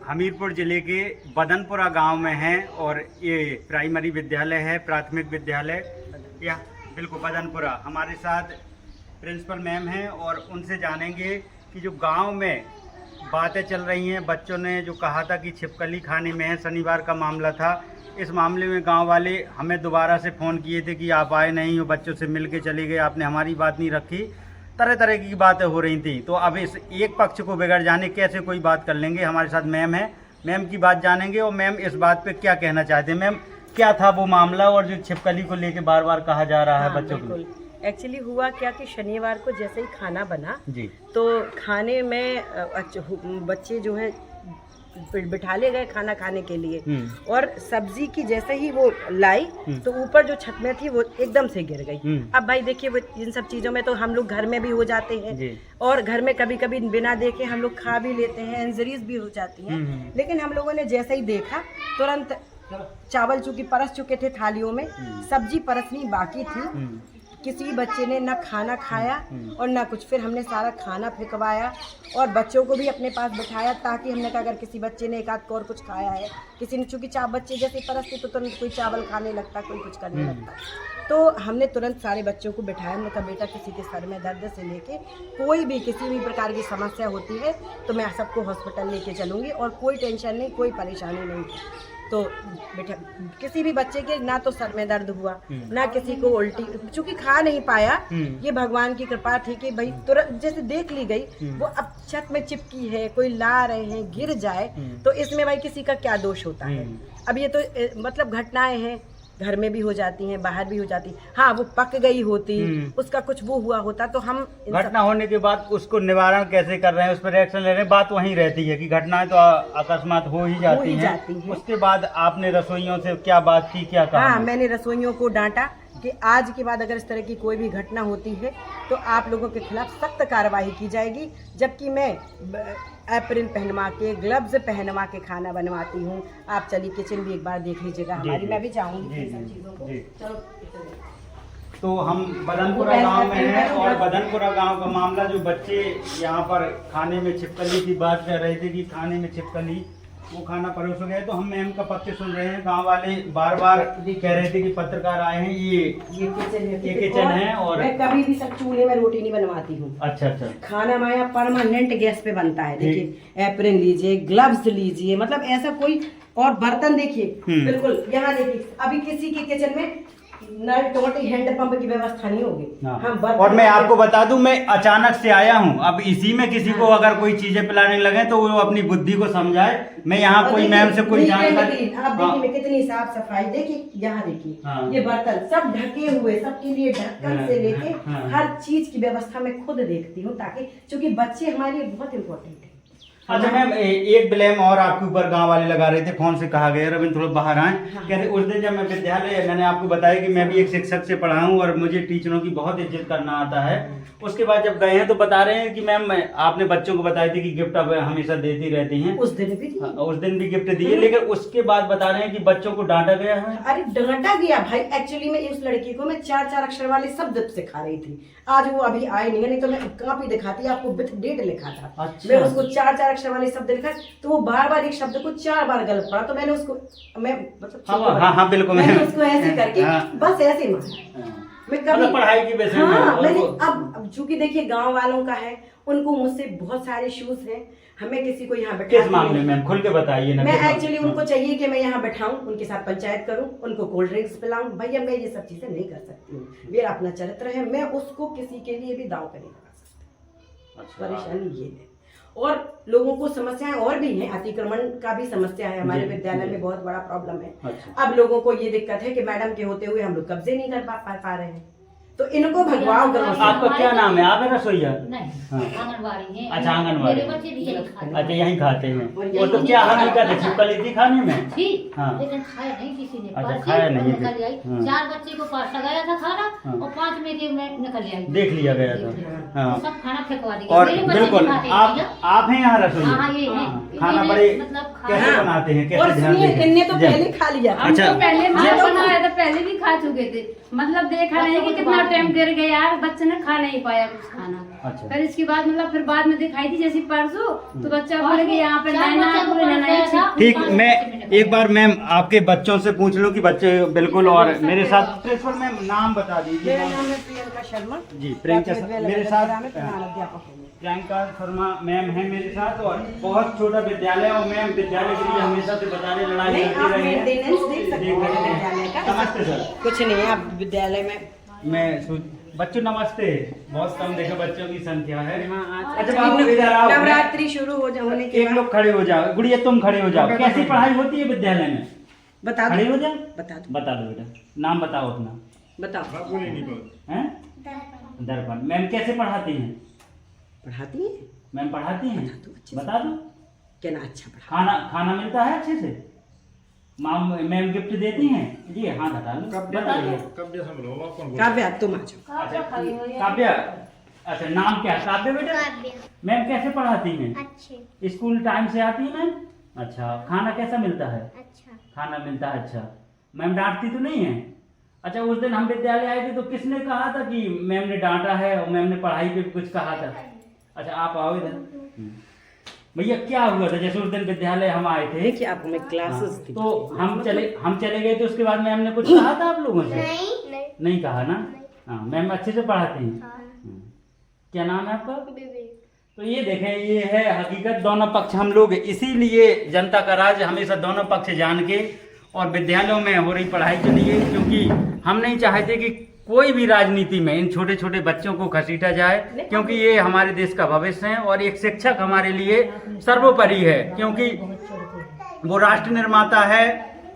हमीरपुर ज़िले के बदनपुरा गांव में हैं और ये प्राइमरी विद्यालय है, प्राथमिक विद्यालय या बिल्कुल बदनपुरा। हमारे साथ प्रिंसिपल मैम हैं और उनसे जानेंगे कि जो गांव में बातें चल रही हैं, बच्चों ने जो कहा था कि छिपकली खाने में है, शनिवार का मामला था। इस मामले में गांव वाले हमें दोबारा से फ़ोन किए थे कि आप आए नहीं हो, बच्चों से मिल के चले गए, आपने हमारी बात नहीं रखी। तरह तरह की बातें हो रही थी। तो अब इस एक पक्ष को बिगड़ जाने कैसे कोई बात कर लेंगे। हमारे साथ मैम है, मैम की बात जानेंगे और मैम इस बात पे क्या कहना चाहते हैं। मैम क्या था वो मामला और जो छिपकली को लेके बार बार कहा जा रहा है बच्चों को? एक्चुअली हुआ क्या कि शनिवार को जैसे ही खाना बना जी, तो खाने में बच्चे जो है बिठा ले गए खाना खाने के लिए और सब्जी की जैसे ही वो लाई तो ऊपर जो छत में थी वो एकदम से गिर गई। अब भाई देखिए वो इन सब चीज़ों में तो हम लोग घर में भी हो जाते हैं और घर में कभी कभी बिना देखे हम लोग खा भी लेते हैं, इंजरीज भी हो जाती हैं। लेकिन हम लोगों ने जैसे ही देखा तुरंत चावल चूँकि परस चुके थे थालियों में, सब्जी परसनी बाकी थी, किसी बच्चे ने ना खाना खाया और ना कुछ। फिर हमने सारा खाना फेंकवाया और बच्चों को भी अपने पास बिठाया ताकि हमने कहा अगर किसी बच्चे ने एक आध और कुछ खाया है, किसी ने चूँकि बच्चे जैसे परसते तो तुरंत कोई चावल खाने लगता, कोई कुछ करने लगता। तो हमने तुरंत सारे बच्चों को बिठाया। हमने कहा बेटा किसी के सर में दर्द से लेके कोई भी किसी भी प्रकार की समस्या होती है तो मैं सबको हॉस्पिटल लेके चलूँगी और कोई टेंशन नहीं, कोई परेशानी नहीं। तो बेटा किसी भी बच्चे के ना तो सर में दर्द हुआ ना किसी को उल्टी, चूंकि खा नहीं पाया। ये भगवान की कृपा थी कि भाई तुरंत जैसे देख ली गई वो अब छत में चिपकी है, कोई ला रहे हैं, गिर जाए तो इसमें भाई किसी का क्या दोष होता है। अब ये तो मतलब घटनाएं हैं, घर में भी हो जाती हैं, बाहर भी हो जाती। हाँ वो पक गई होती, उसका कुछ वो हुआ होता तो हम घटना होने के बाद उसको निवारण कैसे कर रहे हैं, उस पर रिएक्शन ले रहे हैं। बात वहीं रहती है कि घटनाएं तो अकस्मात हो ही जाती हैं। उसके बाद आपने रसोइयों से क्या बात की, क्या कहा? हाँ मैंने रसोइयों को डांटा कि आज के बाद अगर इस तरह की कोई भी घटना होती है तो आप लोगों के खिलाफ सख्त कार्रवाई की जाएगी। जबकि मैं एप्रिन पहनवा के, ग्लव्स पहनवा के खाना बनवाती हूँ। आप चलिए किचन भी एक बार देख लीजिएगा हमारी, मैं भी चाहूँगी इन चीज़ों को। चलो तो हम बदनपुरा गांव में हैं और बदनपुरा गांव का मामला जो बच्चे यहाँ पर खाने में छिपकली की बात कर रहे थे कि खाने में छिपकली वो खाना परोस गए, तो हम मैम का पक्ष सुन रहे हैं। गांव वाले बार बार कह रहे थे कि पत्रकार आए हैं, ये किचन है और मैं कभी भी सब चूल्हे में रोटी नहीं बनवाती हूँ। अच्छा अच्छा, खाना हमारा परमानेंट गैस पे बनता है। देखिए एप्रिन लीजिए, ग्लव्स लीजिए, मतलब ऐसा कोई और बर्तन देखिए बिल्कुल यहाँ देखिए अभी किसी के किचन में नल टोटी हैंड पंप की व्यवस्था नहीं होगी। हम और मैं आपको बता दूं मैं अचानक से आया हूं, अब इसी में किसी को अगर कोई चीजें पिलाने लगे तो वो अपनी बुद्धि को समझाए। मैं यहाँ कोई मैम से कोई जानकारी, आप देखिए कितनी साफ सफाई, देखिए यहाँ देखिए ये बर्तन सब ढके हुए, सबके लिए ढक्कन से लेके हर चीज की व्यवस्था मैं खुद देखती हूँ ताकि क्योंकि बच्चे हमारे लिए बहुत इम्पोर्टेंट है। अच्छा मैम एक ब्लेम और आपके ऊपर गांव वाले लगा रहे थे, फोन से कहा गया, रविंद्र थोड़ा बाहर आए। कह रहे उस दिन जब मैं विद्यालय, मैंने आपको बताया कि मैं भी एक शिक्षक से पढ़ा हूं और मुझे टीचरों की बहुत इज्जत करना आता है। उसके बाद जब गए हैं तो बता रहे हैं कि मैम आपने बच्चों को बताई थी कि गिफ्ट अब हमेशा देती रहती हैं। उस दिन भी गिफ्ट दिए, लेकिन उसके बाद बता रहे हैं कि बच्चों को डांटा गया है। अरे डांटा गया भाई, एक्चुअली में उस लड़की को मैं 4-4 अक्षर वाले शब्द सिखा रही थी। आज वो अभी आई नहीं तो मैं कॉपी दिखाती, आपको विथ डेट लिखा था। अच्छा। मैं उसको 4-4 अक्षर वाले शब्द लिखा तो वो बार-बार एक शब्द को 4 बार गलत पढ़ा तो मैंने उसको हाँ बिल्कुल मैंने उसको ऐसे करके बस ऐसे मारा। मैं कभी पढ़ाई की वजह मैंने अब चूंकि देखिए गांव वालों का है, उनको मुझसे बहुत सारे इश्यूज हैं। हमें किसी को यहाँ बैठा, किस मामले में खुल के बताइए ना। मैं एक्चुअली उनको चाहिए कि मैं यहाँ बैठाऊं, उनके साथ पंचायत करूं, उनको कोल्ड ड्रिंक्स पिलाऊं। भैया मैं ये सब चीजें नहीं कर सकती हूँ, मेरा अपना चरित्र है, मैं उसको किसी के लिए भी दांव पे नहीं लगा सकती। परेशानी ये है और लोगों को समस्याएं और भी हैं, अतिक्रमण का भी समस्या है हमारे विद्यालय में, बहुत बड़ा प्रॉब्लम है। अब लोगों को ये दिक्कत है कि मैडम के होते हुए हम लोग कब्जे नहीं कर पा रहे हैं, तो इनको भगवान करो। आपका क्या नाम है? आप है रसोईया? आंगनबाड़ी है। अच्छा आंगनबाड़ी, अच्छा यहीं खाते हैं। वो तो यही क्या खाते हैं। हकीकत है छिपकली थी खाने में? हाँ। लेकिन खाया नहीं किसी ने। अच्छा खाया नहीं थी। 4 बच्चे को पास लगाया था खाना और 5 में निकल आई, देख लिया गया था। हाँ। सब खाना फेंकवा दिया। और बिल्कुल आप हैं यहाँ रसोईया? हाँ ये है। खाना बड़े मतलब कैसे बनाते हैं, और कैसे ध्यान देते हैं? इनने तो पहले खा लिया। अच्छा पहले बनाया था, पहले भी खा चुके थे, मतलब देखा नहीं कि कितना टाइम गिर गया यार, बच्चे ने खा नहीं पाया कुछ खाना। अच्छा। फिर इसके बाद मतलब फिर बाद में दिखाई थी जैसी परसों तो बच्चा बोले कि यहाँ पे नैना ठीक, पाँच मैं बच्चे मैंने एक बार मैम आपके बच्चों से पूछ लूं कि बच्चे बिल्कुल, और मेरे साथ प्रिंसिपल मैम नाम बता दीजिए। मेरा नाम है प्रियंका शर्मा जी, प्रियंका मेरे साथ प्रधान अध्यापक हूँ। प्रियंका शर्मा मैम है मेरे साथ, और बहुत छोटा विद्यालय, और मैम विद्यालय के लिए हमेशा से बता रहे लड़ाई नहीं, करती आप रही है। मेंटेनेंस देख सकते हैं विद्यालय का। नमस्ते सर। कुछ नहीं है, आप विद्यालय में बच्चों नमस्ते, बहुत कम देखो बच्चों की संख्या है। हाँ, अच्छा बाबू इधर आओ, नवरात्रि शुरू होने के एक बाद लोग खड़े हो जाओ, गुड़िया तुम खड़े हो जाओ। कैसी पढ़ाई होती है विद्यालय में? बता खड़े हो दो, जाओ, बता दो, बता दो बेटा, नाम बताओ अपना। बताओ। हैं? दर्पण। मैम कैसे पढ़ाती हैं? पढ़ाती है? मैम पढ़ाती हैं, बता दो अच्छे से। बता दो। क्या ना अच्छा पढ़ा। खाना खाना मिलता है अच्छे से? मैम गिफ्ट देती हैं जी? हाँ बता लो, बता दो। काव्या तुम आ जाओ। अच्छा, काव्या, अच्छा नाम क्या है काव्या बेटा? मैम कैसे पढ़ाती हैं? अच्छे। स्कूल टाइम से आती है मैम? अच्छा, खाना कैसा मिलता है? अच्छा। खाना मिलता है, अच्छा। मैम डांटती तो नहीं है? अच्छा, उस दिन हम विद्यालय आए थे तो किसने कहा था कि मैम ने डांटा है और मैम ने पढ़ाई पे कुछ कहा था? अच्छा, आप आओ इधर। भैया क्या हुआ था जैसे उस दिन विद्यालय हम आए थे? देखिए आप हमें क्लासेस हाँ, तो हम चले गए तो उसके बाद मैम ने कुछ कहा था आप लोगों से? नहीं कहा ना? हाँ, मैम अच्छे से पढ़ाती हैं। क्या नाम है आपका? तो ये देखें, ये है हकीकत। दोनों पक्ष हम लोग इसीलिए जनता का राज हमेशा दोनों पक्ष जान के और विद्यालयों में हो रही पढ़ाई के लिए, क्योंकि हम नहीं चाहते कि कोई भी राजनीति में इन छोटे छोटे बच्चों को घसीटा जाए, क्योंकि ये हमारे देश का भविष्य है और एक शिक्षक हमारे लिए सर्वोपरि है, क्योंकि वो राष्ट्र निर्माता है।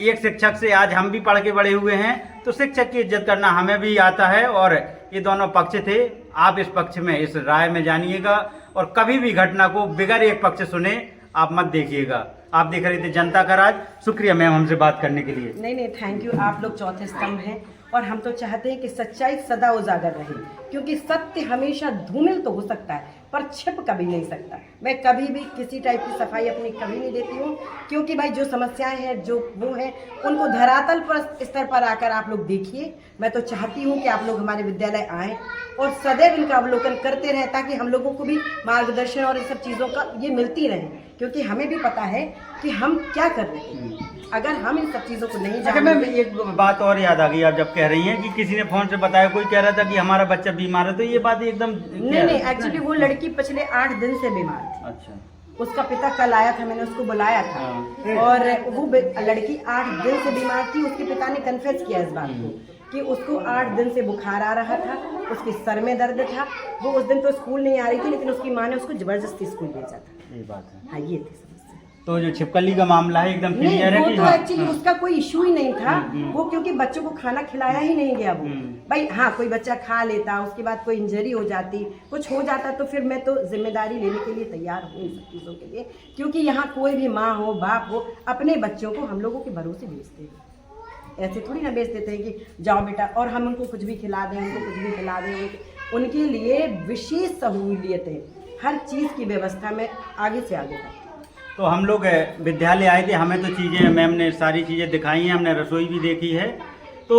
एक शिक्षक से आज हम भी पढ़ के बड़े हुए हैं, तो शिक्षक की इज्जत करना हमें भी आता है। और ये दोनों पक्ष थे, आप इस पक्ष में, इस राय में जानिएगा, और कभी भी घटना को बिगैर एक पक्ष सुने आप मत देखिएगा। आप देख रहे थे जनता का राज। शुक्रिया मैम हमसे बात करने के लिए। नहीं, थैंक यू। आप लोग चौथे स्तंभ हैं और हम तो चाहते हैं कि सच्चाई सदा उजागर रहे, क्योंकि सत्य हमेशा धूमिल तो हो सकता है पर छिप कभी नहीं सकता। मैं कभी भी किसी टाइप की सफाई अपनी कभी नहीं देती हूँ, क्योंकि भाई जो समस्याएं हैं, जो वो हैं, उनको धरातल पर स्तर पर आकर आप लोग देखिए। मैं तो चाहती हूँ कि आप लोग हमारे विद्यालय आएँ और सदैव इनका अवलोकन करते रहें, ताकि हम लोगों को भी मार्गदर्शन और इन सब चीज़ों का ये मिलती रहे, क्योंकि हमें भी पता है कि हम क्या कर रहे हैं। अगर हम इन सब चीज़ों को नहीं अच्छा मैम, जानेंगे। एक बात और याद आ गई, आप जब कह रही हैं कि किसी ने फोन से बताया, कोई कह रहा था कि हमारा बच्चा बीमार है, तो ये बात एकदम नहीं, एक्चुअली वो लड़की पिछले 8 दिन से बीमार थी। अच्छा। उसका पिता कल आया था, मैंने उसको बुलाया था, और वो लड़की 8 दिन से बीमार थी। उसके पिता ने कन्फेस किया इस बात को कि उसको 8 दिन से बुखार आ रहा था, उसके सर में दर्द था। वो उस दिन तो स्कूल नहीं आ रही थी, लेकिन उसकी माँ ने उसको जबरदस्ती स्कूल भेजा था। ये बात है। हाँ, ये थी समस्या। तो जो छिपकली का मामला है एकदम क्लियर है वो कि तो एक्चुअली उसका कोई इशू ही नहीं था। वो क्योंकि बच्चों को खाना खिलाया ही नहीं गया वो। भाई हाँ, कोई बच्चा खा लेता, उसके बाद कोई इंजरी हो जाती, कुछ हो जाता, तो फिर मैं तो जिम्मेदारी लेने के लिए तैयार हूँ इन सब चीज़ों के लिए, क्योंकि यहाँ कोई भी माँ हो, बाप हो, अपने बच्चों को हम लोगों के भरोसे भेजते हैं। ऐसे थोड़ी ना भेज देते हैं कि जाओ बेटा, और हम उनको कुछ भी खिला दें, उनको कुछ भी खिला दें। उनके लिए विशेष सहूलियतें, हर चीज़ की व्यवस्था में आगे से आगे करते हैं। तो हम लोग विद्यालय आए थे, हमें तो चीज़ें मैम ने सारी चीज़ें दिखाई हैं, हमने रसोई भी देखी है। तो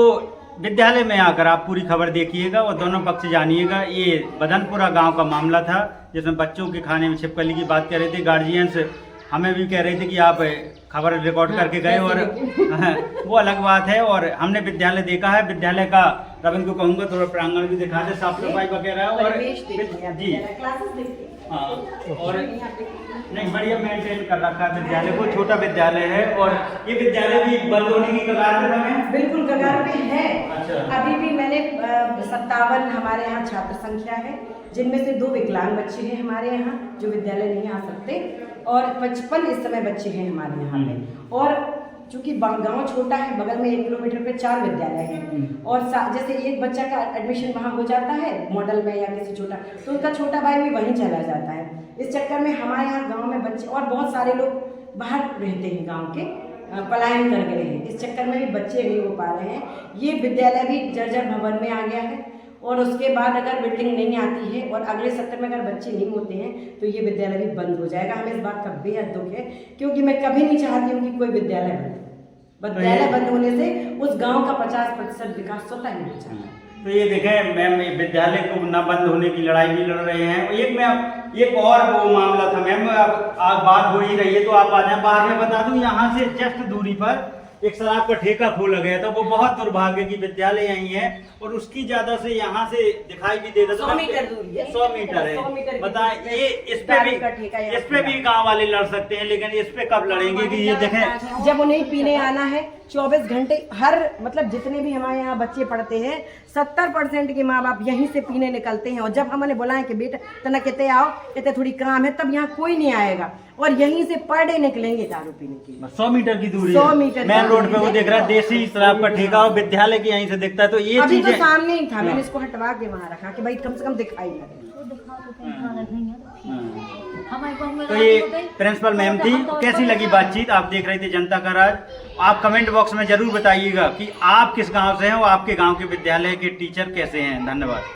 विद्यालय में आकर आप पूरी खबर देखिएगा और दोनों पक्ष जानिएगा। ये बदनपुरा गांव का मामला था, जिसमें बच्चों के खाने में छिपकली की बात कर रहे थे। गार्जियंस हमें भी कह रहे थे कि आप खबर रिकॉर्ड करके गए, और वो अलग बात है। और हमने विद्यालय देखा है, विद्यालय का रविंद्र को कहूँगा थोड़ा प्रांगण भी दिखा दे, साफ सफाई वगैरह। और जी हाँ, और नहीं बढ़िया मेंटेन कर रखा है विद्यालय को। छोटा विद्यालय है और ये विद्यालय भी बंद होने की कगार पर है। बिल्कुल कगार पे है। अच्छा। अभी भी मैंने 57 हमारे यहाँ छात्र संख्या है, जिनमें से 2 विकलांग बच्चे हैं हमारे यहाँ जो विद्यालय नहीं आ सकते, और 55 इस समय बच्चे हैं हमारे यहाँ पे। और चूंकि गांव छोटा है, बगल में 1 किलोमीटर पे 4 विद्यालय हैं, और जैसे एक बच्चा का एडमिशन वहाँ हो जाता है मॉडल में या किसी छोटा, तो उसका छोटा भाई भी वहीं चला जाता है। इस चक्कर में हमारे यहाँ गांव में बच्चे, और बहुत सारे लोग बाहर रहते हैं गांव के, पलायन कर गए हैं। इस चक्कर में भी बच्चे नहीं हो पा रहे हैं। ये विद्यालय भी जर्जर भवन में आ गया है, और उसके बाद अगर बिल्डिंग नहीं आती है और अगले सत्र में अगर बच्चे नहीं होते हैं तो ये विद्यालय भी बंद हो जाएगा। हमें इस बात का बेहद दुख है, क्योंकि मैं कभी नहीं चाहती हूँ कि कोई विद्यालय बंद हो। विद्यालय बंद होने से उस गांव का 50% विकास स्वतः ही हो जाता है। तो ये देखें मैम, विद्यालय को न बंद होने की लड़ाई भी लड़ रहे हैं। एक और वो मामला था मैम, अब बात हो ही रही है तो आप आ जाए। बाहर में बता दूं, यहाँ से जस्ट दूरी पर एक शराब का ठेका खोला गया था। वो बहुत दुर्भाग्य की विद्यालय यही है और उसकी ज्यादा से यहाँ से दिखाई भी देता। 100 मीटर दूरी है। 100 मीटर है। 100 मीटर बताएं, ये इस पे भी गांव वाले लड़ सकते हैं, लेकिन इस पे कब लड़ेंगे कि ये देखें। जब उन्हें पीने आना है 24 घंटे, हर मतलब जितने भी हमारे यहाँ बच्चे पढ़ते हैं 70% के माँ बाप यहीं से पीने निकलते हैं। और जब हम उन्हें बुलाएं कि बेटा तना कहते आओ, कहते थोड़ी काम है, तब यहाँ कोई नहीं आएगा और यहीं से पर डे निकलेंगे दारू पीने के लिए। 100 मीटर की दूरी 100 मीटर मेन रोड पे वो देख रहा है देसी शराब का ठेका और विद्यालय के यहीं से दिखता है। तो ये अभी तो चीजें सामने ही था, मैंने इसको हटवा के वहाँ रखा कि भाई कम से कम दिखाई ना दे। तो ये प्रिंसिपल मैम थी। कैसी लगी बातचीत? आप देख रहे थे जनता का राज। आप कमेंट बॉक्स में जरूर बताइएगा कि आप किस गांव से हैं और आपके गांव के विद्यालय के टीचर कैसे हैं। धन्यवाद।